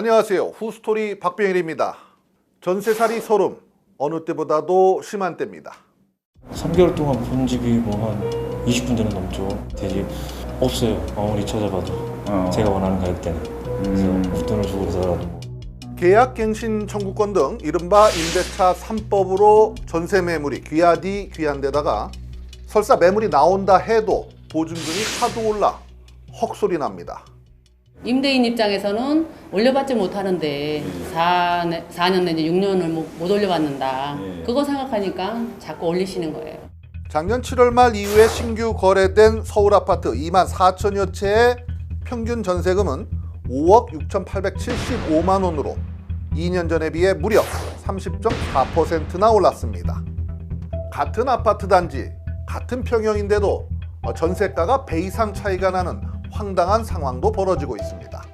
안녕하세요. 후스토리 박병일입니다. 전세살이 소름, 어느 때보다도 심한 때입니다. 3개월 동안 본 집이 뭐 한 20군데는 넘죠. 대집 없어요. 아무리 찾아봐도 제가 원하는 가격대는. 그래서 웃돈을 주고 살아도 뭐. 계약갱신 청구권 등 이른바 임대차 3법으로 전세 매물이 귀하디 귀한데다가 설사 매물이 나온다 해도 보증금이 하도 올라 헉소리 납니다. 임대인 입장에서는 올려받지 못하는데 4년 내지 6년을 못 올려받는다. 그거 생각하니까 자꾸 올리시는 거예요. 작년 7월 말 이후에 신규 거래된 서울 아파트 2만 4천여 채의 평균 전세금은 5억 6,875만 원으로 2년 전에 비해 무려 30.4%나 올랐습니다. 같은 아파트 단지, 같은 평형인데도 전세가가 배 이상 차이가 나는 황당한 상황도 벌어지고 있습니다.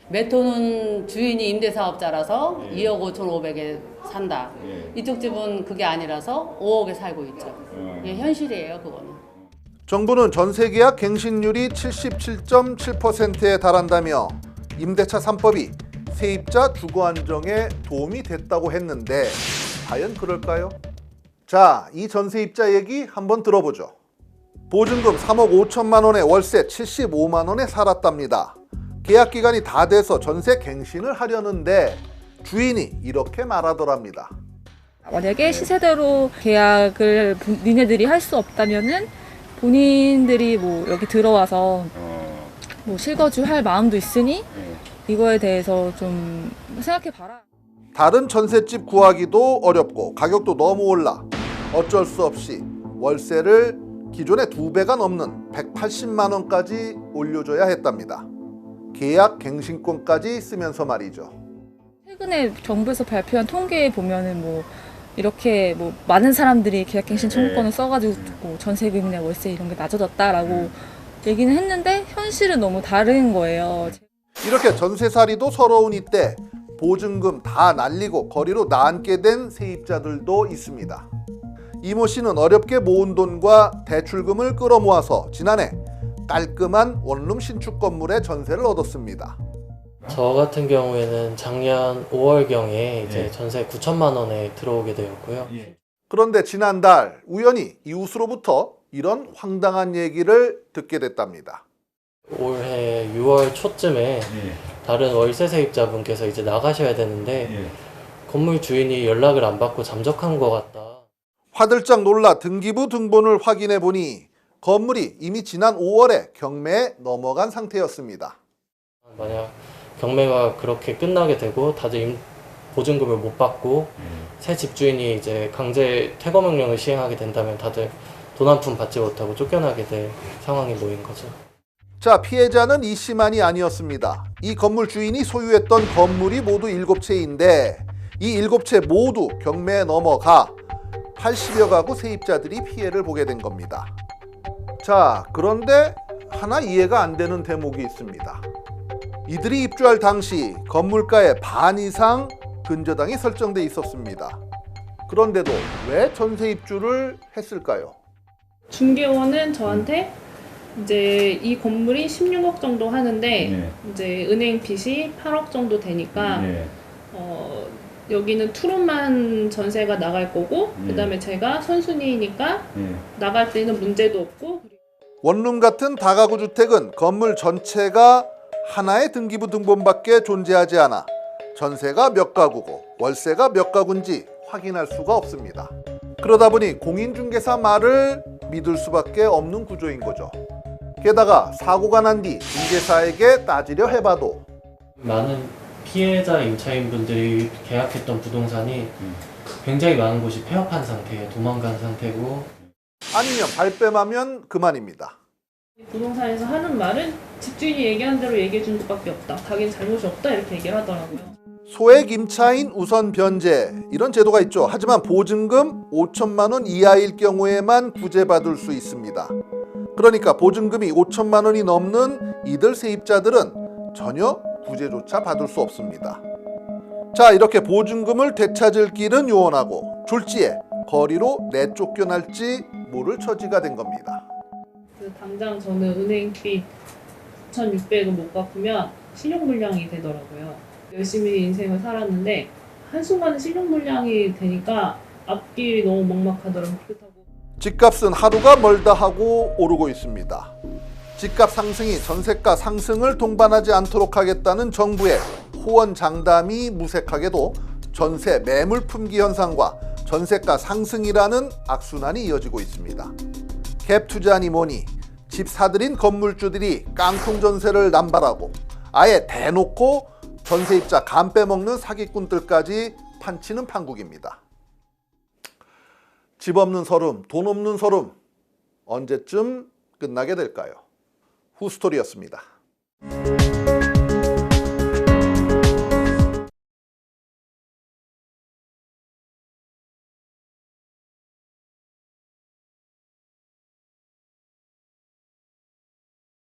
메토는 주인이 임대사업자라서 2억 5,500에 산다. 이쪽 집은 그게 아니라서 5억에 살고 있죠. 현실이에요, 그거는. 정부는 전세계약 갱신률이 77.7%에 달한다며 임대차 3법이 세입자 주거 안정에 도움이 됐다고 했는데 과연 그럴까요? 자, 이 전세입자 얘기 한번 들어보죠. 보증금 3억 5천만 원에 월세 75만 원에 살았답니다. 계약 기간이 다 돼서 전세 갱신을 하려는데 주인이 이렇게 말하더랍니다. 만약에 시세대로 계약을 니네들이 할 수 없다면은 본인들이 뭐 여기 들어와서 뭐 실거주할 마음도 있으니 이거에 대해서 좀 생각해 봐라. 다른 전셋집 구하기도 어렵고 가격도 너무 올라 어쩔 수 없이 월세를 기존의 2배가 넘는 180만 원까지 올려줘야 했답니다. 계약 갱신권까지 쓰면서 말이죠. 최근에 정부에서 발표한 통계에 보면은 뭐 이렇게 뭐 많은 사람들이 계약갱신 청구권을 써가지고 뭐 전세금이나 월세 이런 게 낮아졌다라고 얘기는 했는데 현실은 너무 다른 거예요. 이렇게 전세살이도 서러운 이때 보증금 다 날리고 거리로 나앉게 된 세입자들도 있습니다. 이모 씨는 어렵게 모은 돈과 대출금을 끌어모아서 지난해 깔끔한 원룸 신축 건물의 전세를 얻었습니다. 저 같은 경우에는 작년 5월경에 이제 전세 9천만 원에 들어오게 되었고요. 그런데 지난달 우연히 이웃으로부터 이런 황당한 얘기를 듣게 됐답니다. 올해 6월 초쯤에 다른 월세 세입자분께서 이제 나가셔야 되는데 건물 주인이 연락을 안 받고 잠적한 것 같다. 화들짝 놀라 등기부 등본을 확인해 보니 건물이 이미 지난 5월에 경매에 넘어간 상태였습니다. 만약 경매가 그렇게 끝나게 되고 다들 보증금을 못 받고 새 집주인이 이제 강제 퇴거 명령을 시행하게 된다면 다들 돈 한 푼 받지 못하고 쫓겨나게 될 상황이 놓인 거죠. 자, 피해자는 이 씨만이 아니었습니다. 이 건물 주인이 소유했던 건물이 모두 7채인데 이 7채 모두 경매에 넘어가 80여 가구 세입자들이 피해를 보게 된 겁니다. 자, 그런데 하나 이해가 안 되는 대목이 있습니다. 이들이 입주할 당시 건물가의 반 이상 근저당이 설정돼 있었습니다. 그런데도 왜 전세 입주를 했을까요? 중개원은 저한테 이제 이 건물이 16억 정도 하는데 이제 은행 빚이 8억 정도 되니까 여기는 투룸만 전세가 나갈 거고 그다음에 제가 선순위니까 나갈 때는 문제도 없고. 원룸 같은 다가구 주택은 건물 전체가 하나의 등기부 등본밖에 존재하지 않아 전세가 몇 가구고 월세가 몇 가구인지 확인할 수가 없습니다. 그러다 보니 공인중개사 말을 믿을 수밖에 없는 구조인 거죠. 게다가 사고가 난 뒤 중개사에게 따지려 해봐도 많은 피해자 임차인분들이 계약했던 부동산이 굉장히 많은 곳이 폐업한 상태예요. 도망간 상태고. 아니면 발뺌하면 그만입니다. 부동산에서 하는 말은 집주인이 얘기한 대로 얘기해 준 것밖에 없다. 자기는 잘못이 없다 이렇게 얘기를 하더라고요. 소액 임차인 우선 변제 이런 제도가 있죠. 하지만 보증금 5천만 원 이하일 경우에만 구제받을 수 있습니다. 그러니까 보증금이 5천만 원이 넘는 이들 세입자들은 전혀 구제조차 받을 수 없습니다. 자, 이렇게 보증금을 되찾을 길은 요원하고 졸지에 거리로 내쫓겨날지 모를 처지가 된 겁니다. 당장 저는 은행비 9,600을 못 갚으면 실형불량이 되더라고요. 열심히 인생을 살았는데 한순간에 신용 불량이 되니까 앞길이 너무 막막하더라고요. 그렇다고 집값은 하루가 멀다 하고 오르고 있습니다. 집값 상승이 전세가 상승을 동반하지 않도록 하겠다는 정부의 호언장담이 무색하게도 전세 매물 품귀 현상과 전세가 상승이라는 악순환이 이어지고 있습니다. 갭 투자니 뭐니 집 사들인 건물주들이 깡통 전세를 남발하고 아예 대놓고 전세입자 간 빼먹는 사기꾼들까지 판치는 판국입니다. 집 없는 서름, 돈 없는 서름 언제쯤 끝나게 될까요? 후스토리였습니다.